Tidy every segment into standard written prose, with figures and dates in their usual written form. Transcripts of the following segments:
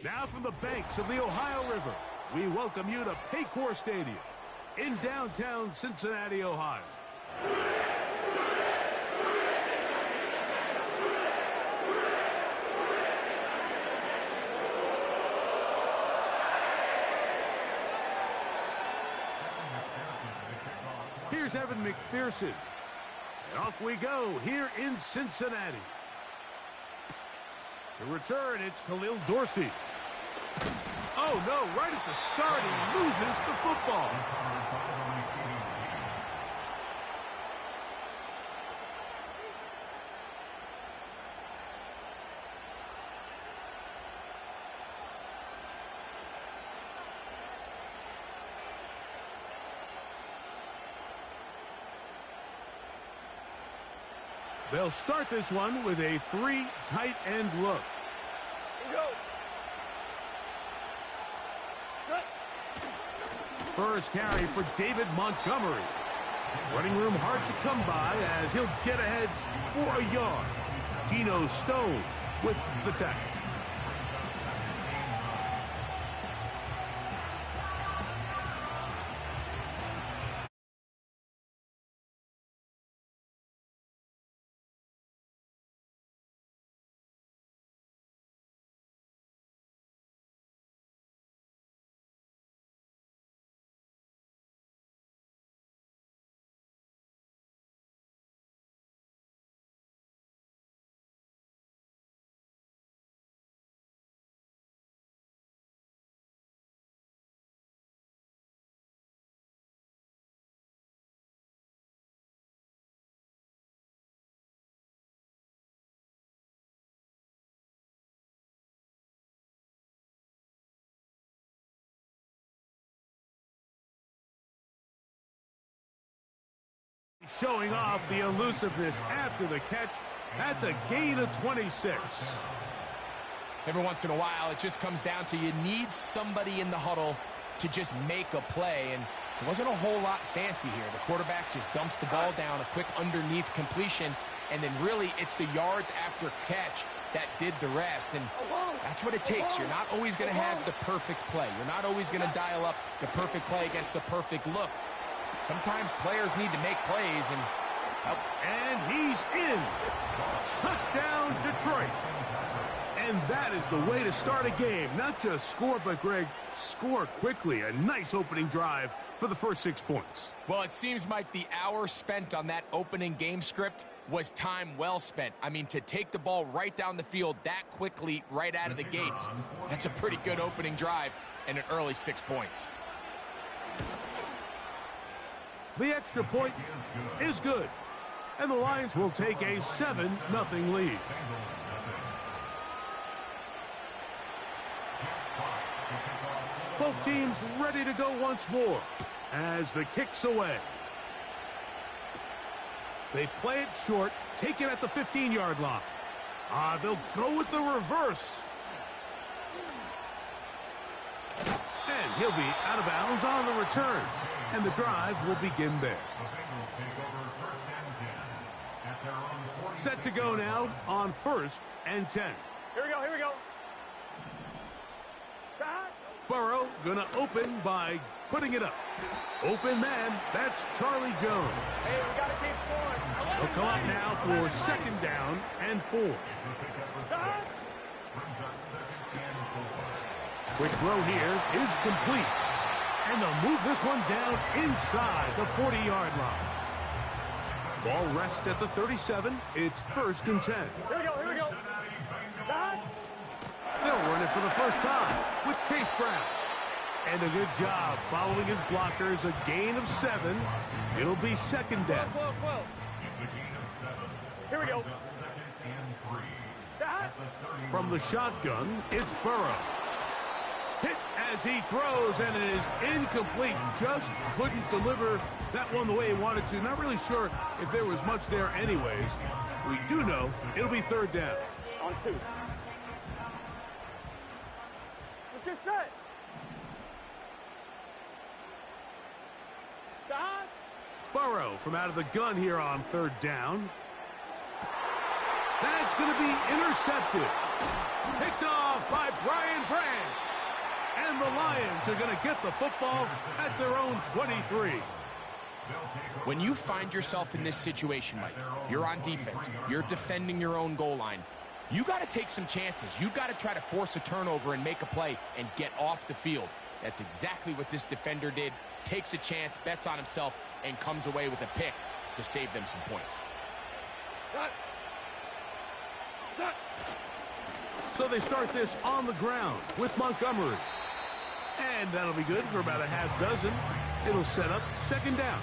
Now from the banks of the Ohio River, we welcome you to Paycor Stadium in downtown Cincinnati, Ohio. Here's Evan McPherson. And off we go here in Cincinnati. To return, it's Khalil Dorsey. Oh, no, right at the start, he loses the football. They'll start this one with a 3 tight end look. First carry for David Montgomery. Running room hard to come by as he'll get ahead for a yard. Geno Stone with the tackle. Showing off the elusiveness after the catch. That's a gain of 26. Every once in a while, it just comes down to you need somebody in the huddle to just make a play, and it wasn't a whole lot fancy here. The quarterback just dumps the ball down, a quick underneath completion, and then really it's the yards after catch that did the rest, and that's what it takes. You're not always going to have the perfect play. You're not always going to dial up the perfect play against the perfect look. Sometimes players need to make plays, and he's in. Touchdown, Detroit. And that is the way to start a game. Not just score, but, Greg, score quickly. A nice opening drive for the first 6 points. Well, it seems like the hour spent on that opening game script was time well spent. I mean, to take the ball right down the field that quickly right out of the gates, that's a pretty good opening drive and an early 6 points. The extra point is good, and the Lions will take a 7-0 lead. Both teams ready to go once more as the kick's away. They play it short, take it at the 15-yard line. They'll go with the reverse. And he'll be out of bounds on the return. And the drive will begin there. Set to go now on 1st and 10. Here we go. Burrow gonna open by putting it up. Open man, that's Charlie Jones. Hey, we gotta keep scoring. He'll come up now for 2nd down and 4. Quick throw here is complete. And they'll move this one down inside the 40-yard line. Ball rests at the 37. It's 1st and 10. Here we go. They'll run it for the first time with Chase Brown. And a good job following his blockers. A gain of 7. It'll be 2nd down. Here we go. From the shotgun, it's Burrow. Hit as he throws, and it is incomplete. Just couldn't deliver that one the way he wanted to. Not really sure if there was much there anyways. We do know it'll be 3rd down. On 2. Let's get set. Burrow from out of the gun here on 3rd down. That's going to be intercepted. Picked off by Brian Branch. And the Lions are going to get the football at their own 23. When you find yourself in this situation, Mike, you're on defense, you're defending your own goal line, you got to take some chances. You got to try to force a turnover and make a play and get off the field. That's exactly what this defender did. Takes a chance, bets on himself, and comes away with a pick to save them some points. So they start this on the ground with Montgomery. And that'll be good for about a half dozen. It'll set up second down.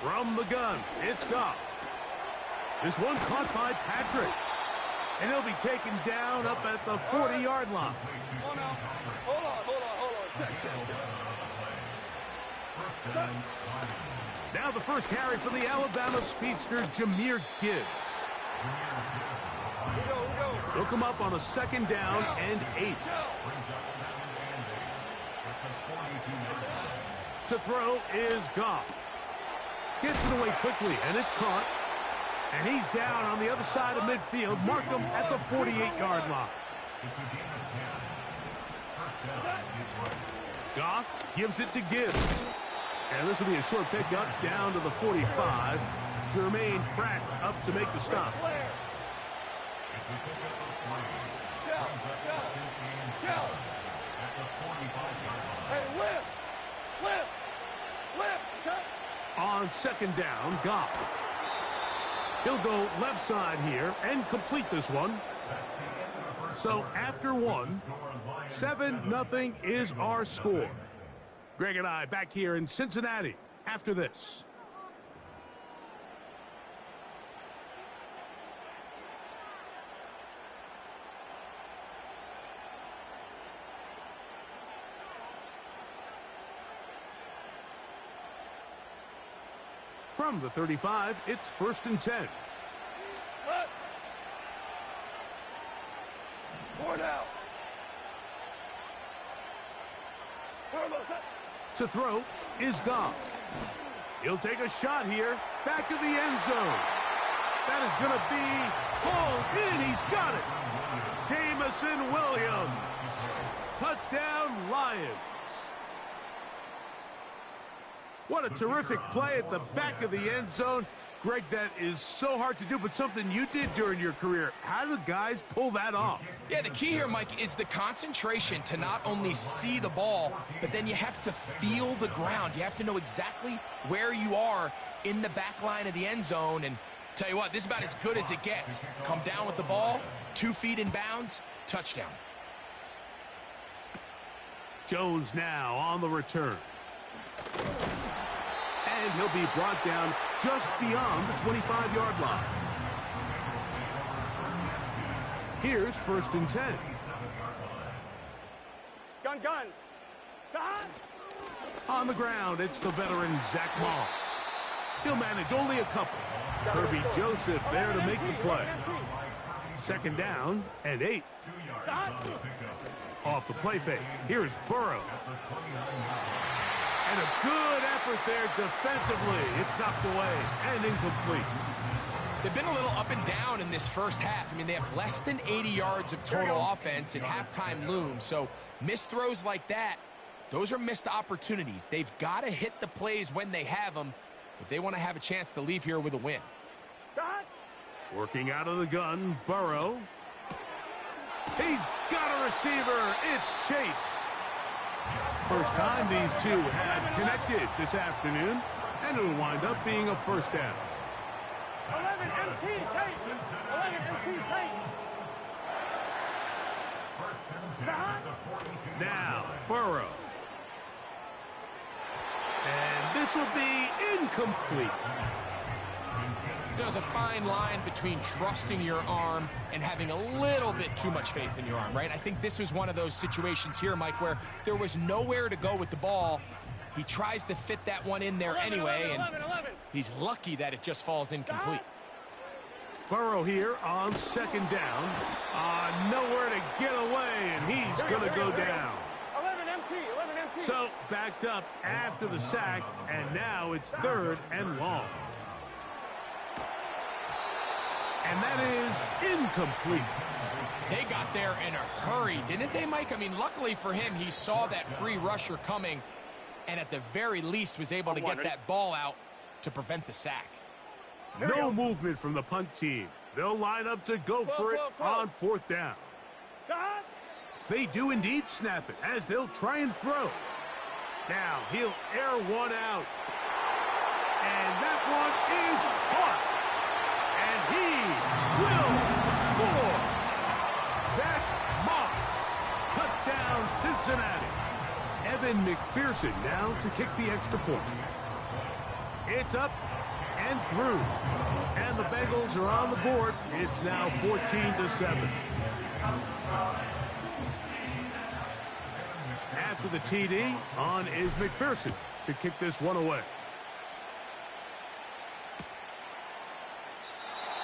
From the gun, it's Goff. This one caught by Patrick. And he'll be taken down up at the 40-yard line. Hold on. Now the first carry for the Alabama speedster, Jahmyr Gibbs. He'll come up on a second down and 8. To throw is Goff. Gets it away quickly, and it's caught. And he's down on the other side of midfield. Mark him at the 48-yard line. Goff gives it to Gibbs. And this will be a short pickup down to the 45. Jermaine Pratt up to make the stop. On second down, Goff. He'll go left side here and complete this one. So after one, 7-0 is our score. Greg and I back here in Cincinnati after this. From the 35, it's 1st and 10. To throw is Goff. He'll take a shot here. Back to the end zone. That is going to be hauled in. He's got it. Jamison Williams. Touchdown, Lions. What a terrific play at the back of the end zone. Greg, that is so hard to do, but something you did during your career. How do guys pull that off? Yeah, the key here, Mike, is the concentration to not only see the ball, but then you have to feel the ground. You have to know exactly where you are in the back line of the end zone. And tell you what, this is about as good as it gets. Come down with the ball, 2 feet in bounds, touchdown. Jones now on the return. And he'll be brought down just beyond the 25-yard line. Here's 1st and 10. Gun. On the ground, it's the veteran Zach Moss. He'll manage only a couple. Kirby Joseph there to make the play. Second down and 8. Off the play fake. Here's Burrow. And a good effort there defensively. It's knocked away and incomplete. They've been a little up and down in this first half. I mean, they have less than 80 yards of total offense and halftime looms. So missed throws like that, those are missed opportunities. They've got to hit the plays when they have them if they want to have a chance to leave here with a win. Working out of the gun, Burrow. He's got a receiver. It's Chase. First time these two have connected this afternoon, and it'll wind up being a first down. 11 MT Chase. 11 MT Chase. Now, Burrow. And this will be incomplete. There's a fine line between trusting your arm and having a little bit too much faith in your arm, right? I think this was one of those situations here, Mike, where there was nowhere to go with the ball, He tries to fit that one in there anyway, and 11. he's lucky that it just falls incomplete. Burrow here on 2nd down. Nowhere to get away, and he's going to go down. 11 MT. So backed up after the sack, and now it's 3rd and long. And that is incomplete. They got there in a hurry, didn't they, Mike? I mean, luckily for him, he saw that free rusher coming, and at the very least was able to get that ball out to prevent the sack. No movement from the punt team. They'll line up to go for it on 4th down. They do indeed snap it as they'll try and throw. Now he'll air one out. And that one is caught. And he will score. Zach Moss. Touchdown Cincinnati. Evan McPherson now to kick the extra point. It's up and through. And the Bengals are on the board. It's now 14-7. After the TD, on is McPherson to kick this one away.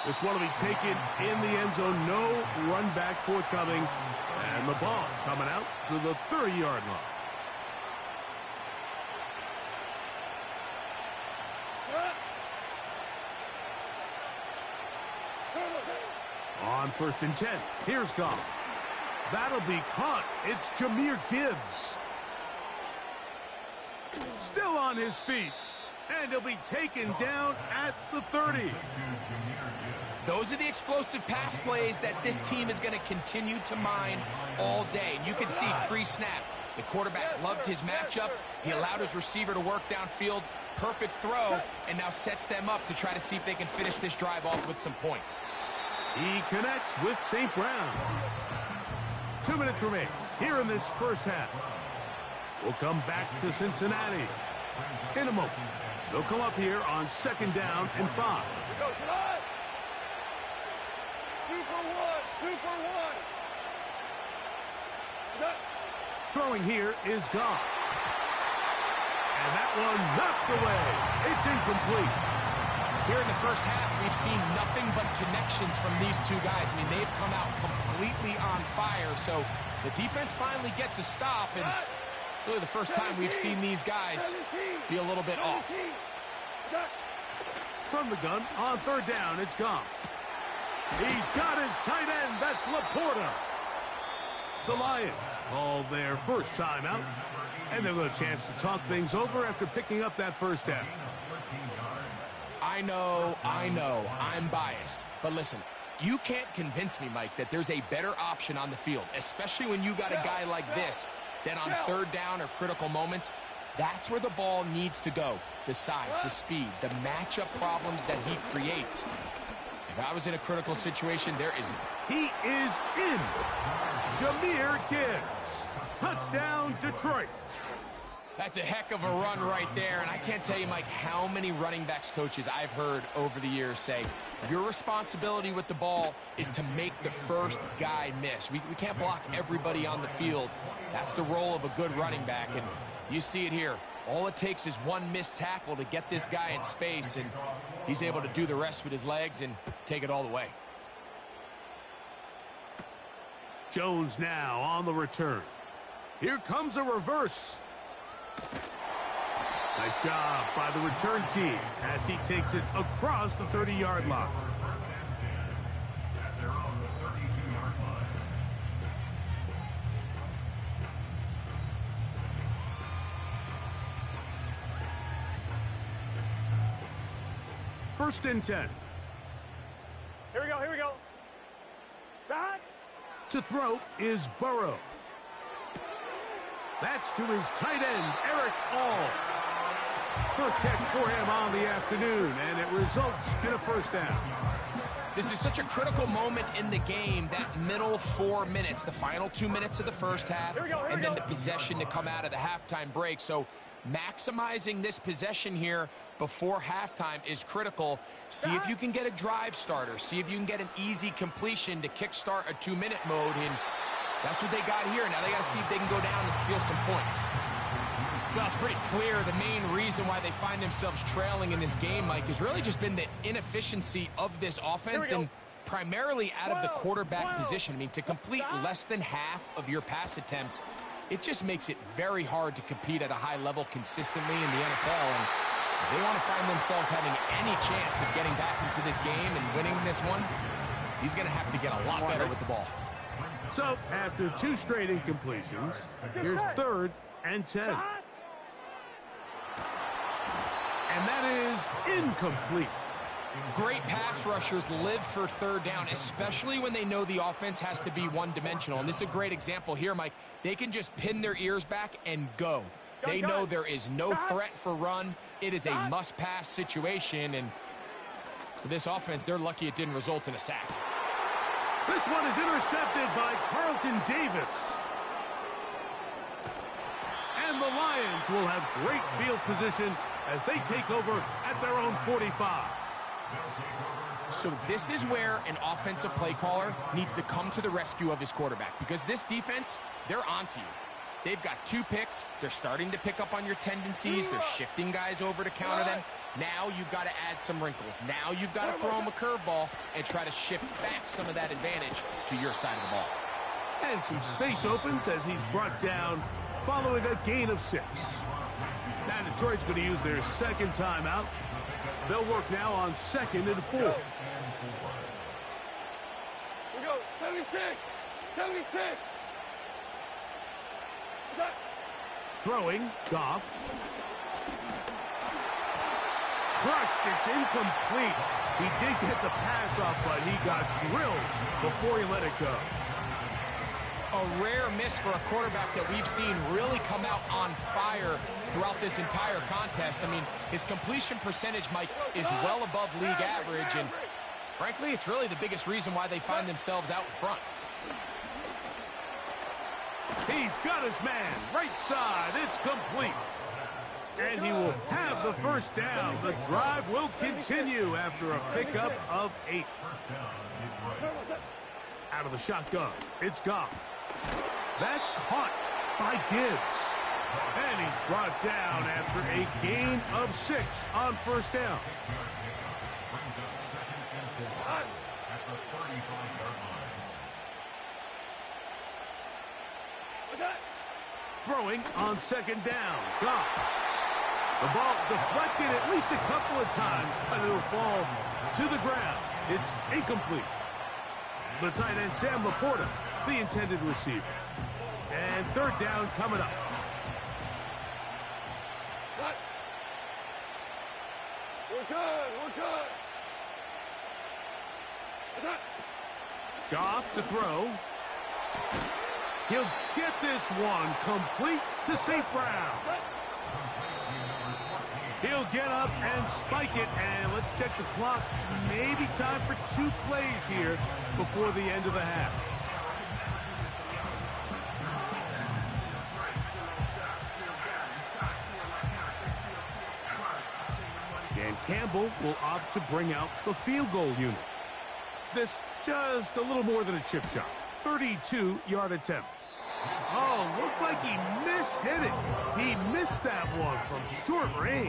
This one will be taken in the end zone. No run back forthcoming. And the ball coming out to the 30-yard line. On 1st and 10, here's Goff. That'll be caught. It's Jahmyr Gibbs. Still on his feet. And he'll be taken down at the 30. Those are the explosive pass plays that this team is going to continue to mine all day. And you can see pre-snap, the quarterback loved his matchup. He allowed his receiver to work downfield. Perfect throw, and now sets them up to try to see if they can finish this drive off with some points. He connects with St. Brown. 2 minutes remain here in this first half. We'll come back to Cincinnati in a moment. They'll come up here on 2nd down and 5. 2 for 1. Throwing here is Goff. And that one knocked away. It's incomplete. Here in the first half, we've seen nothing but connections from these two guys. I mean, they've come out completely on fire. So the defense finally gets a stop, and really the first time we've seen these guys be a little bit off. From the gun on 3rd down, it's Goff. He's got his tight end. That's Laporta. The Lions call their first timeout, and they'll get a chance to talk things over after picking up that first down. I know, I'm biased. But listen, you can't convince me, Mike, that there's a better option on the field, especially when you got a guy like this, that on 3rd down or critical moments, that's where the ball needs to go. The size, the speed, the matchup problems that he creates. If I was in a critical situation, there isn't. He is in. Jahmyr Gibbs. Touchdown, Detroit. That's a heck of a run right there, and I can't tell you, Mike, how many running backs coaches I've heard over the years say, your responsibility with the ball is to make the first guy miss. We can't block everybody on the field. That's the role of a good running back, and you see it here. All it takes is one missed tackle to get this guy in space, and he's able to do the rest with his legs and take it all the way. Jones now on the return. Here comes a reverse. Nice job by the return team as he takes it across the 30-yard line. First and 10. Here we go. Shot. To throw is Burrow. That's to his tight end, Eric All. First catch for him on the afternoon, and it results in a first down. This is such a critical moment in the game, that middle 4 minutes, the final 2 minutes of the first half, and then the possession to come out of the halftime break. So maximizing this possession here before halftime is critical. See if you can get a drive starter. See if you can get an easy completion to kickstart a 2-minute mode. And That's what they got here. Now they got to see if they can go down and steal some points. Well, it's pretty clear the main reason why they find themselves trailing in this game, Mike, has really just been the inefficiency of this offense and primarily out of the quarterback position. I mean, to complete less than half of your pass attempts, it just makes it very hard to compete at a high level consistently in the NFL. And if they want to find themselves having any chance of getting back into this game and winning this one, he's going to have to get a lot better with the ball. So, after 2 straight incompletions, here's 3rd and 10. And that is incomplete. Great pass rushers live for 3rd down, especially when they know the offense has to be one-dimensional. And this is a great example here, Mike. They can just pin their ears back and go. They know there is no threat for run. It is a must-pass situation. And for this offense, they're lucky it didn't result in a sack. This one is intercepted by Carlton Davis. And the Lions will have great field position as they take over at their own 45. So this is where an offensive play caller needs to come to the rescue of his quarterback, because this defense, they're onto you. They've got 2 picks. They're starting to pick up on your tendencies. They're shifting guys over to counter them. Now you've got to add some wrinkles. Now you've got to throw them a curveball and try to shift back some of that advantage to your side of the ball. And some space opens as he's brought down following a gain of 6. Now Detroit's going to use their 2nd timeout. They'll work now on 2nd and 4. We go, 76, 76. Throwing, Goff. Crushed, it's incomplete. He did get the pass off, but he got drilled before he let it go. A rare miss for a quarterback that we've seen really come out on fire throughout this entire contest. I mean, his completion percentage, Mike, is well above league average, and frankly, it's really the biggest reason why they find themselves out in front. He's got his man, right side, it's complete. And he will have the 1st down. The drive will continue after a pickup of 8. Out of the shotgun, it's Goff. That's caught by Gibbs. And he's brought down after a gain of 6 on 1st down. Throwing on 2nd down, Goff. The ball deflected at least a couple of times, but it'll fall to the ground. It's incomplete. The tight end, Sam Laporta, the intended receiver. And 3rd down coming up. We're good, we're good. Goff to throw. He'll get this one complete to St. Brown. He'll get up and spike it, and let's check the clock. Maybe time for 2 plays here before the end of the half. And Campbell will opt to bring out the field goal unit. This just a little more than a chip shot. 32-yard attempt. Oh, looked like he mishit it. He missed that one from short range.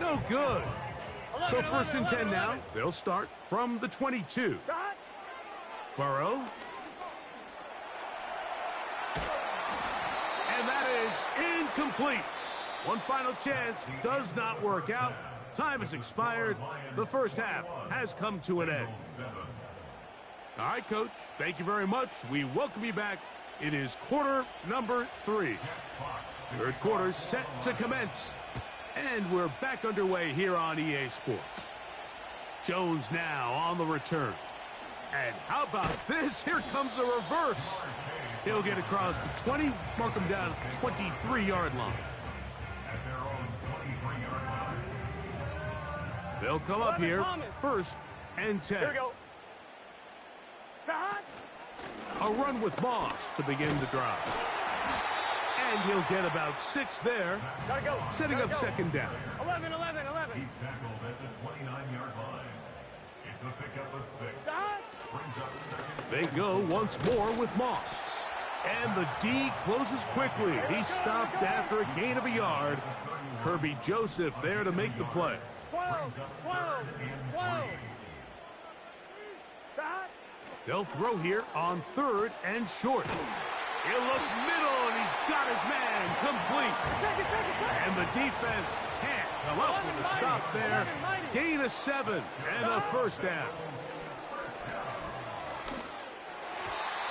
No good. So 1st and 10 now. They'll start from the 22. Burrow. And that is incomplete. One final chance does not work out. Time has expired. The 1st half has come to an end. All right, Coach, thank you very much. We welcome you back. It is quarter number 3. 3rd quarter set to commence. And we're back underway here on EA Sports. Jones now on the return. And how about this? Here comes a reverse. He'll get across the 20, mark him down at the 23-yard line. They'll come up here, 1st and 10. Here we go. A run with Moss to begin the drive. And he'll get about 6 there, setting up 2nd down. 11. He's tackled at the 29-yard line. It's a pickup of 6. Brings up 2nd. They go once more with Moss. And the D closes quickly. He stopped after a gain of a yard. Kirby Joseph there to make the play. 12, 12, 12. They'll throw here on 3rd and short. He'll look middle, and he's got his man complete. And the defense can't come up with a stop there. Gain of 7 and a first down.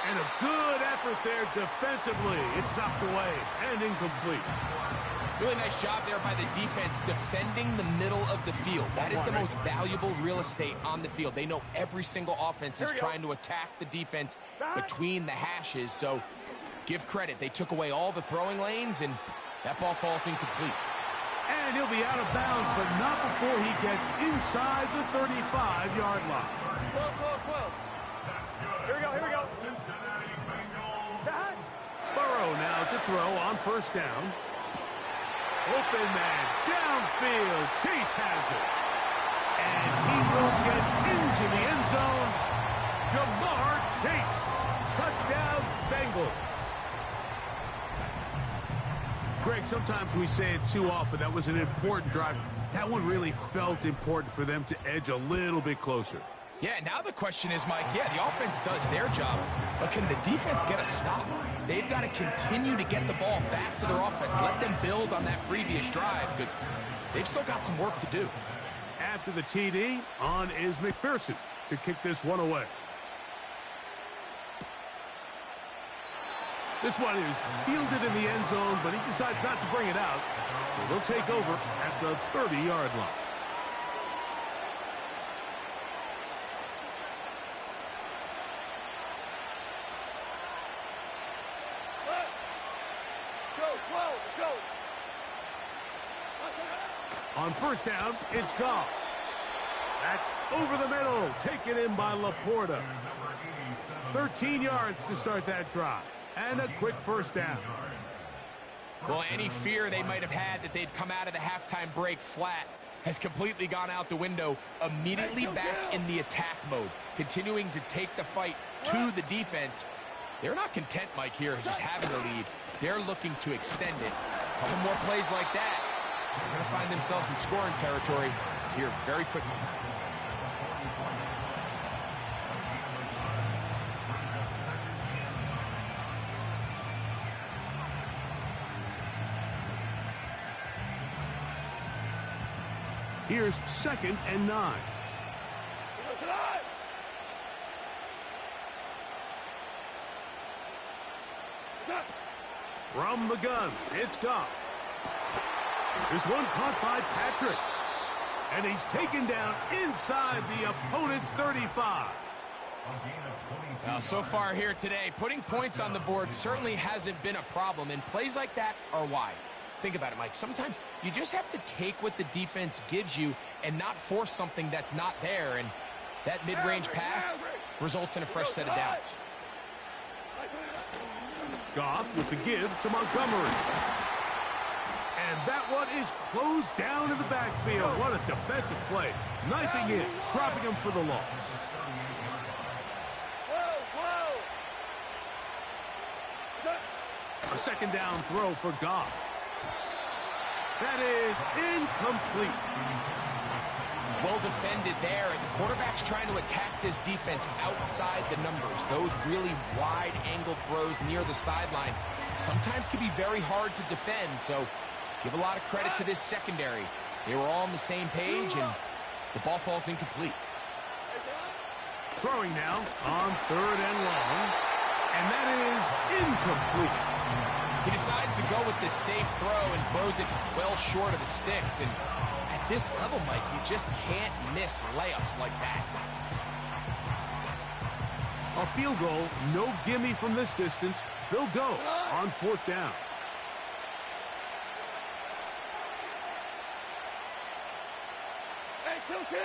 And a good effort there defensively. It's knocked away and incomplete. Really nice job there by the defense defending the middle of the field. That is the most valuable real estate on the field. They know every single offense is trying to attack the defense between the hashes. So give credit. They took away all the throwing lanes, and that ball falls incomplete. And he'll be out of bounds, but not before he gets inside the 35-yard line. 12, 12, 12. Here we go, here we go. Burrow now to throw on first down. Open man, downfield, Chase has it. And he will get into the end zone. Jamar Chase, touchdown Bengals. Greg, sometimes we say it too often. That was an important drive. That one really felt important for them to edge a little bit closer. Yeah, now the question is, Mike, the offense does their job, but can the defense get a stop? They've got to continue to get the ball back to their offense. Let them build on that previous drive because they've still got some work to do. After the TD, on is McPherson to kick this one away. This one is fielded in the end zone, but he decides not to bring it out. So they'll take over at the 30-yard line. On first down, it's Goff. That's over the middle, taken in by Laporta. 13 yards to start that drive, and a quick first down. Well, any fear they might have had that they'd come out of the halftime break flat has completely gone out the window. Immediately back in the attack mode, continuing to take the fight to the defense. They're not content, Mike, here just having the lead. They're looking to extend it. A couple more plays like that. They're going to find themselves in scoring territory here very quickly. Here's 2nd and 9. From the gun, it's Goff. There's one caught by Patrick. And he's taken down inside the opponent's 35. Now, so far here today, putting points on the board certainly hasn't been a problem, and plays like that are why. Think about it, Mike. Sometimes you just have to take what the defense gives you and not force something that's not there, and that mid-range pass results in a fresh set of downs. Goff with the give to Montgomery. And that one is closed down in the backfield. What a defensive play. Knifing in, dropping him for the loss. A second down throw for Goff. That is incomplete. Well defended there, and the quarterback's trying to attack this defense outside the numbers. Those really wide angle throws near the sideline sometimes can be very hard to defend, so give a lot of credit to this secondary. They were all on the same page, and the ball falls incomplete. Throwing now on 3rd and long, and that is incomplete. He decides to go with this safe throw and throws it well short of the sticks, and at this level, Mike, you just can't miss layups like that. A field goal, no gimme from this distance. They'll go on 4th down. Hey, kill.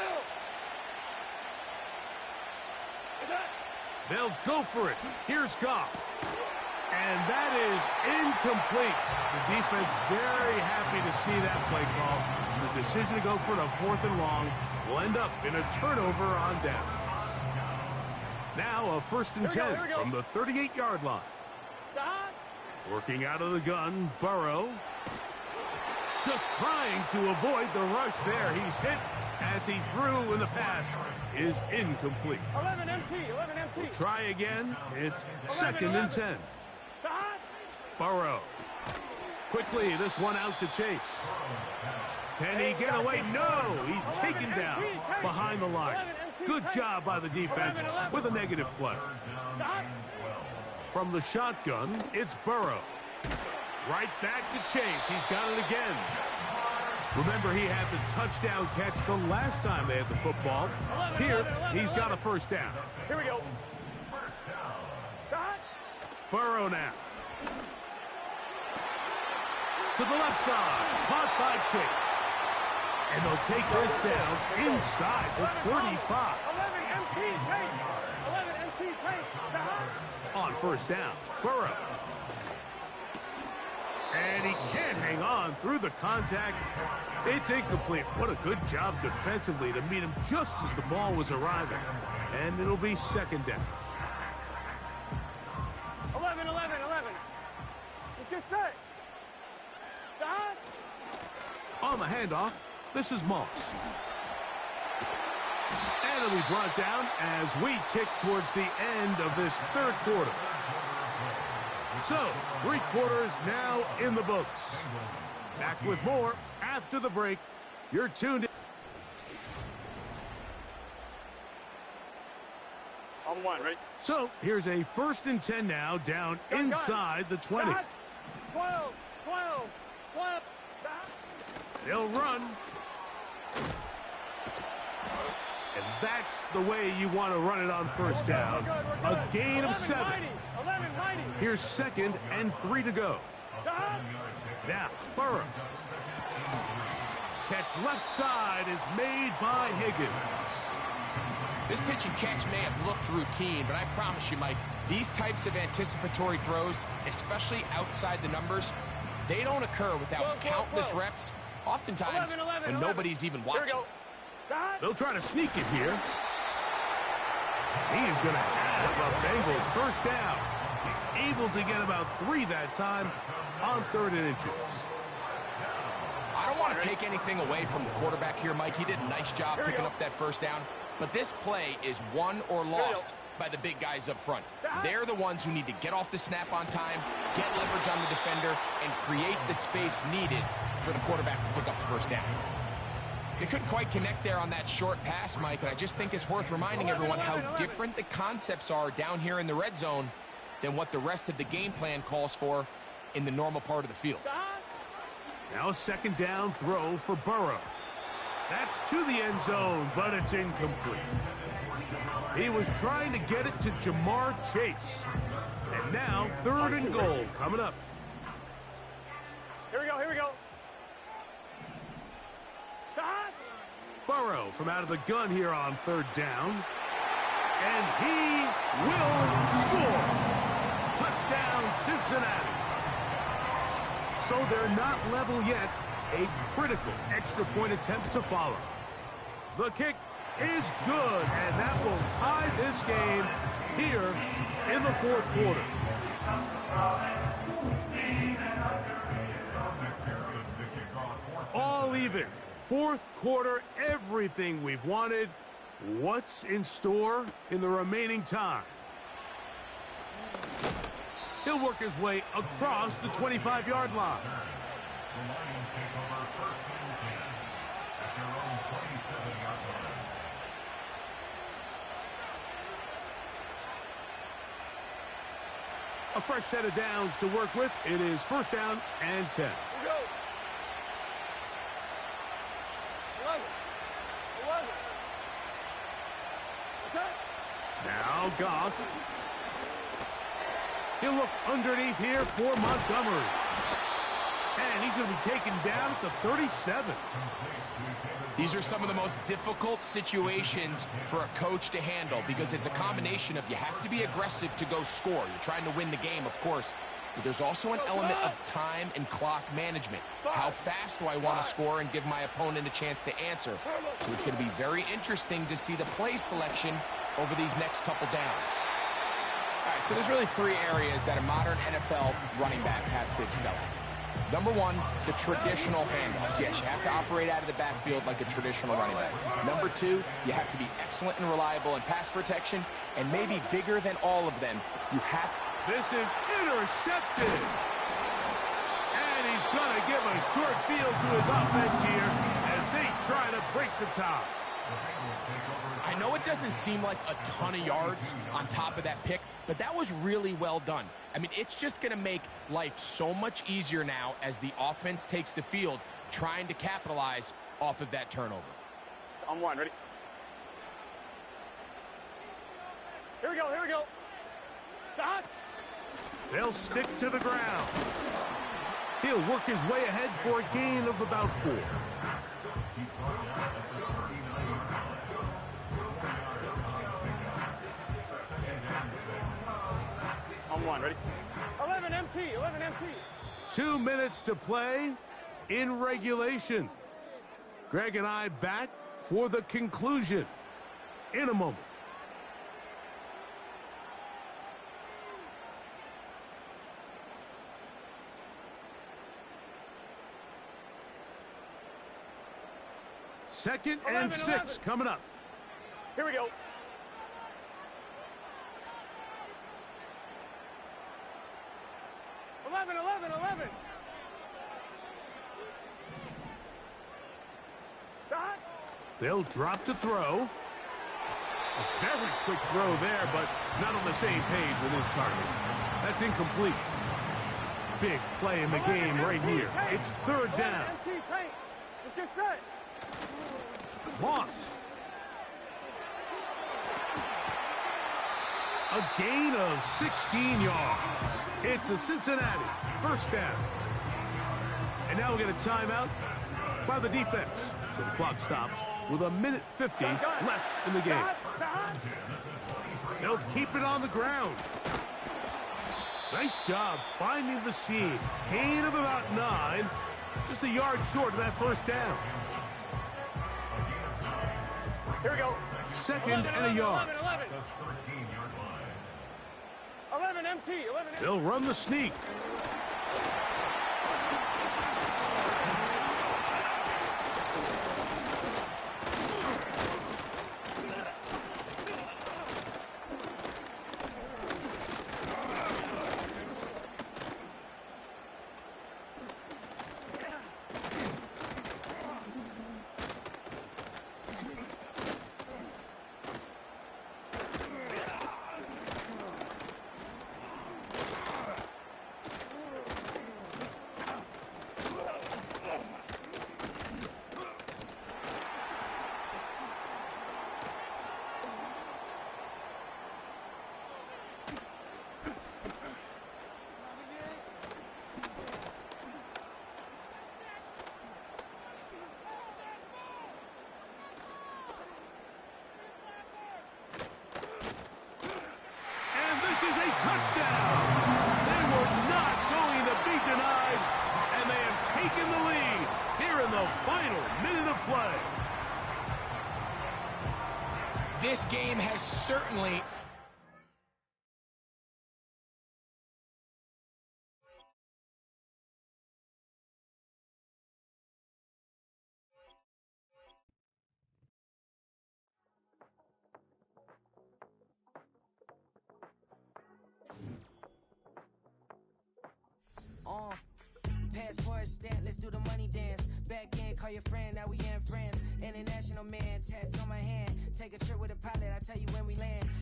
They'll go for it. Here's Goff. And that is incomplete. The defense very happy to see that play call. The decision to go for it on 4th and long will end up in a turnover on downs. Now a 1st and 10 from the 38-yard line. Working out of the gun, Burrow. Just trying to avoid the rush there. He's hit as he threw, and the pass is incomplete. 11 MT, 11 MT. We'll try again. It's 2nd and 10. Burrow. Quickly, this one out to Chase. Can he get away? No! He's taken down behind the line. Good job by the defense with a negative play. From the shotgun, it's Burrow. Right back to Chase. He's got it again. Remember, he had the touchdown catch the last time they had the football. Here, he's got a first down. Here we go. Burrow now. To the left side. Caught by Chase. And they'll take this down inside the 35. 11 MT, Chase. 11 MT, Chase. On first down, Burrow. And he can't hang on through the contact. It's incomplete. What a good job defensively to meet him just as the ball was arriving. And it'll be 2nd down. 11, 11, 11. Let's get set. Stop. On the handoff, this is Moss. And it'll be brought down as we tick towards the end of this 3rd quarter. So, 3 quarters now in the books. Back with more after the break. You're tuned in. On one, right? So, here's a 1st and 10 now, down inside the 20. 12, 12, 12. They'll run. And that's the way you want to run it on first down. A gain of 7. 11, 90. Here's 2nd and 3 to go. Now, Burrow. Catch left side is made by Higgins. This pitch and catch may have looked routine, but I promise you, Mike, these types of anticipatory throws, especially outside the numbers, they don't occur without countless reps, oftentimes 11, when nobody's even watching. They'll try to sneak it here. He's going to have a Bengals first down. He's able to get about 3 that time on 3rd and inches. I don't want to take anything away from the quarterback here, Mike. He did a nice job picking up that first down. But this play is won or lost by the big guys up front. They're the ones who need to get off the snap on time, get leverage on the defender, and create the space needed for the quarterback to pick up the first down. They couldn't quite connect there on that short pass, Mike, and I just think it's worth reminding everyone how different the concepts are down here in the red zone than what the rest of the game plan calls for in the normal part of the field. Now a 2nd down throw for Burrow. That's to the end zone, but it's incomplete. He was trying to get it to Jamar Chase. And now 3rd and goal coming up. Here we go, here we go. Burrow from out of the gun here on 3rd down. And he will score. Touchdown, Cincinnati. So they're not level yet. A critical extra point attempt to follow. The kick is good, and that will tie this game here in the 4th quarter. All even. 4th quarter, everything we've wanted. What's in store in the remaining time? He'll work his way across the 25-yard line. The Lions take over 1st and 10 at their own 27-yard line. A fresh set of downs to work with. It is 1st down and 10. Here we go. 11. 11. Okay. Now Goff. He'll look underneath here for Montgomery. And he's going to be taken down at the 37. These are some of the most difficult situations for a coach to handle because it's a combination of you have to be aggressive to go score. You're trying to win the game, of course, but there's also an element of time and clock management. How fast do I want to score and give my opponent a chance to answer? So it's going to be very interesting to see the play selection over these next couple downs. All right, so there's really three areas that a modern NFL running back has to excel at. Number one, the traditional handoffs. Yes, you have to operate out of the backfield like a traditional running back. Number two, you have to be excellent and reliable in pass protection, and maybe bigger than all of them, you have... This is intercepted. And he's going to give a short field to his offense here as they try to break the tie. I know it doesn't seem like a ton of yards on top of that pick, but that was really well done. I mean, it's just going to make life so much easier now as the offense takes the field, trying to capitalize off of that turnover. On one, ready? Here we go, here we go. Dot. They'll stick to the ground. He'll work his way ahead for a gain of about 4. On one, ready? 11 MT, 11 MT. 2 minutes to play in regulation. Greg and I back for the conclusion in a moment. Second and 6 coming up. Here we go. Eleven. Dot. They'll drop to throw. A very quick throw there, but not on the same page with his target. That's incomplete. Big play in the game right here. It's third down. Let's get set. Moss. A gain of 16 yards. It's a Cincinnati first down. And now we'll get a timeout by the defense. So the clock stops with 1:50 left in the game. They'll keep it on the ground. Nice job finding the seam. Gain of about 9. Just a yard short of that first down. Here we go. Second and a yard. 11 MT, 11 MT. They'll run the sneak. This is a touchdown. They were not going to be denied, and they have taken the lead here in the final minute of play. This game has certainly... Passport stamp, let's do the money dance. Back in, call your friend, now we in friends. International man, tats on my hand. Take a trip with a pilot, I'll tell you when we land.